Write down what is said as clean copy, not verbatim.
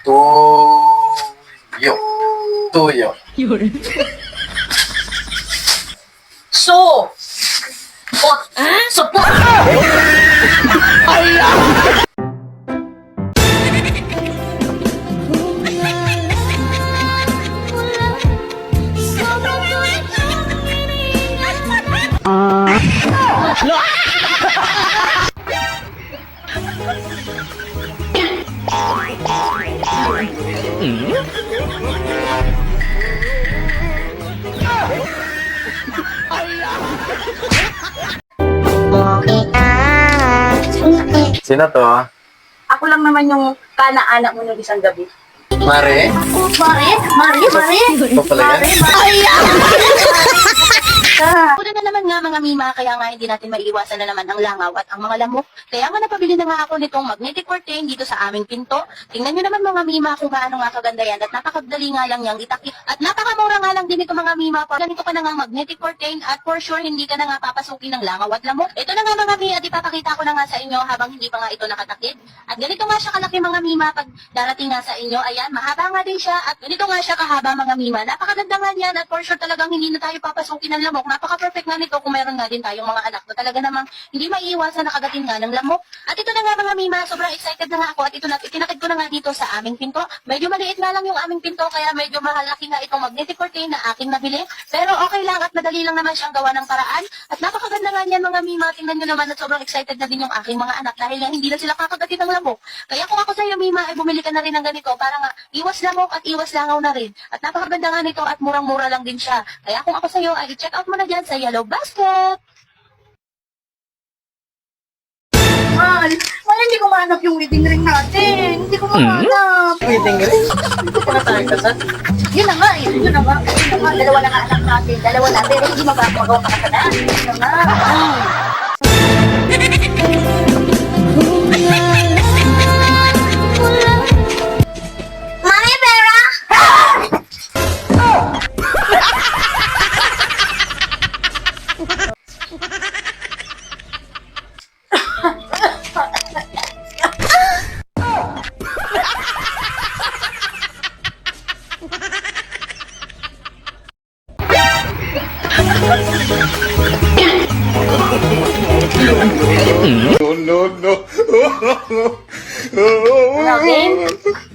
Tuyo. Tuyo. So, support. Sino to? Ako lang naman yung kana-anak mo nung isang gabi. Mare? Mare. Ito pala yan? Una na naman nga mga mima, kaya nga hindi natin maiiwasan na naman ang langaw at ang mga lamok. Kaya nga napabili na nga ako nitong magnetic curtain dito sa aming pinto. Tingnan nyo naman mga mima kung gaano nga kaganda yan at napakadali nga lang yang itakip. At napakamura nga lang din ito mga mima. Pag ganito ka na nga magnetic curtain at for sure hindi ka na nga papasukin ng langaw at lamok. Ito na nga mga mima at ipapakita ko na nga sa inyo habang hindi pa nga ito nakatakip. At ganito nga siya kalaki mga mima pag darating nga sa inyo. Ayan, mahaba nga din siya at ganito nga siya kahaba mga mima. Napakaganda nga yan at for sure talagang hindi na tayo papasukin ng lamok. Napaka-perfect nga nito kung meron nga din tayong mga anak na talaga namang hindi maiiwasan na kagatin nga ng lamok. At ito na nga mga mima, sobrang excited na nga ako at ito na, itinakid ko na nga dito sa aming pinto. Medyo maliit nga lang yung aming pinto kaya medyo mahalaki nga itong magnetic curtain na aking nabili. Pero okay lang at madali lang naman siyang gawa ng paraan. At napakaganda nga niyan mga mima, tingnan nyo naman at sobrang excited na din yung aking mga anak dahil nga hindi na sila kakagatin ng lamok. Kaya kung ako sa iyo mima ay bumili ka na rin ng ganito para nga iwas lamok at iwas langaw na rin. At napakaganda nga nito at murang-mura lang din siya. Kaya kung ako sa iyo ay i-check out mo na dyan sa Yellow Basket. Mahal, hindi ko mahanap yung wedding ring natin. Hindi ko mahanap. Wedding ring? Ito pa na tayo kasal. Yun na nga eh. Yun na nga. Dalawa na nga anak natin. Dalawa na. Pero hindi magawa makakataan. Yun na nga. Mami, pera! No. Ano, game?